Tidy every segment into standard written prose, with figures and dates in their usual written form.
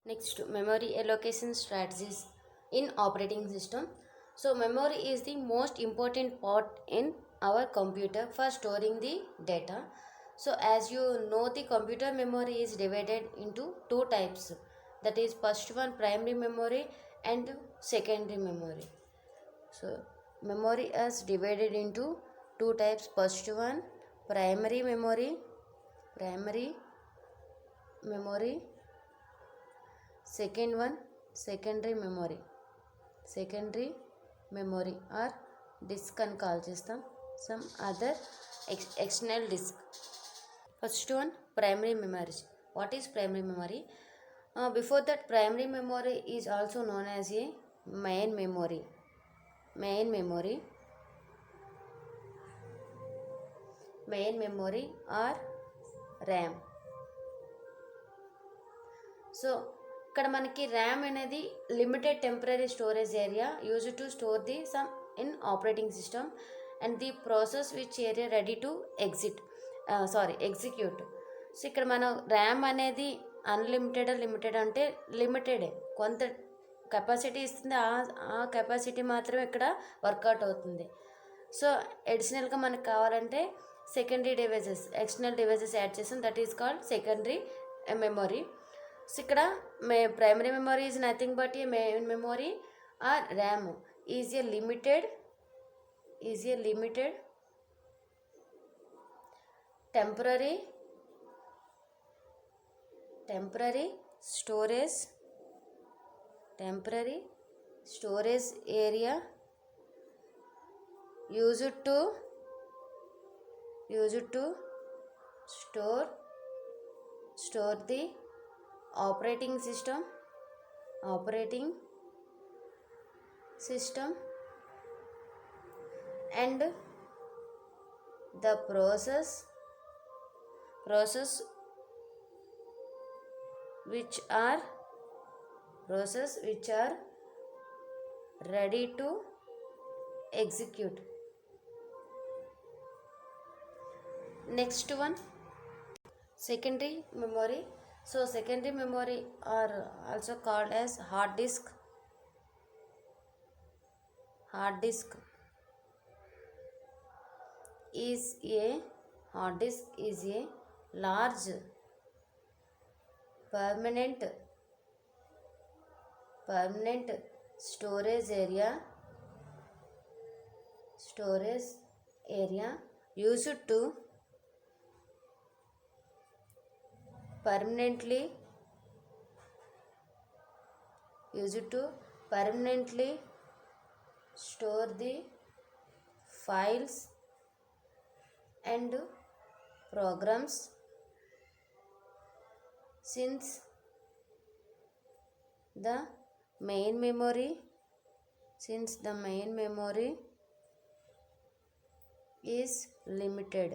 Next, memory allocation strategies in operating system. So memory is the most important part in our computer for storing the data. So as you know, the computer memory is divided into two types. That is first one, primary memory, and secondary memory. So memory is divided into two types. First one, primary memory, primary memory. Second one, secondary memory or disk అని call చేస్తాం. Some other external disk. First one, primary memory. What is primary memory? Before that, primary memory is also known as a main memory or RAM. So ఇక్కడ మనకి RAM అనేది limited temporary storage area used to store the some in operating system and the process which area ready to execute. So ఇక్కడ మనం RAM అనేది limited అంటే లిమిటెడే, కొంత capacity ఇస్తుంది, ఆ కెపాసిటీ మాత్రం ఇక్కడ వర్కౌట్ అవుతుంది. సో అడిషనల్గా మనకు కావాలంటే secondary devices, external devices add చేస్తాం, that is called secondary memory. So ఇక్కడ primary memory is nothing but a main memory or RAM is a limited temporary storage area used to store the operating system and the process which are ready to execute. Next one, secondary memory. So secondary memory are also called as hard disk is a large permanent storage area used to permanently store the files and programs. Since the main memory is limited.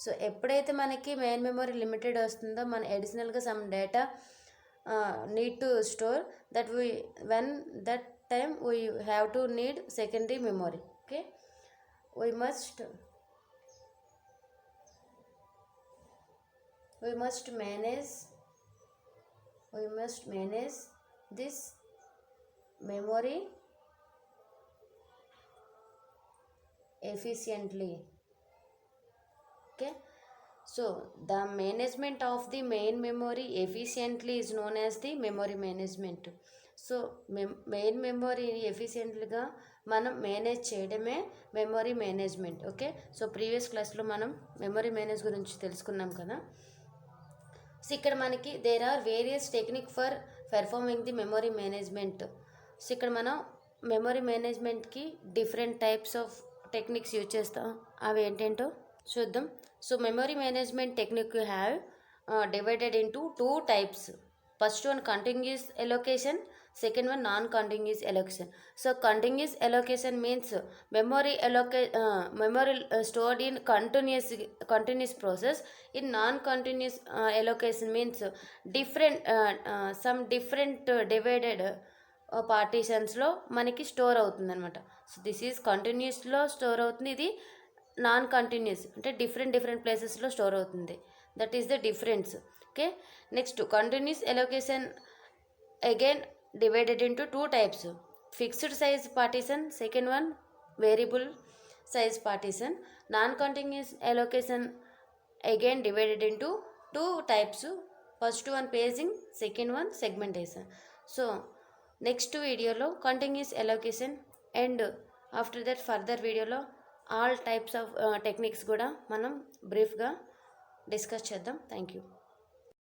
So ఎప్పుడైతే మనకి main memory limited వస్తుందో మన అడిషనల్గా some data need to store that when that time we have to need secondary memory. Okay, we must manage this memory efficiently. Okay, so the management of the main memory efficiently is known as the memory management. So main memory ఎఫిషియెంట్గా మనం manage చేయడమే memory management. Okay, so previous క్లాస్లో మనం memory manage గురించి తెలుసుకున్నాం కదా. So ఇక్కడ మనకి there are various technique for performing the memory management. So ఇక్కడ మనం మెమొరీ మేనేజ్మెంట్కి different types of techniques use చేస్తాం. అవి ఏంటేంటో చూద్దాం. So memory management technique you have divided into two types. First one continuous allocation, second one non-continuous allocation. So continuous allocation means memory stored in continuous process. In non-continuous allocation means some different divided పార్టీషన్స్లో మనకి store అవుతుంది అనమాట. So this is కంటిన్యూస్లో store అవుతుంది, ఇది non continuous అంటే different ప్లేసెస్లో store అవుతుంది. That is the difference. Okay, next continuous allocation again divided into two types: fixed size partition, second one variable size partition. Non-continuous allocation again divided into two types: first one paging, second one segmentation. So next వీడియోలో continuous allocation and after that further వీడియోలో all types of techniques కూడా మనం బ్రీఫ్గా discuss చేద్దాం. Thank you.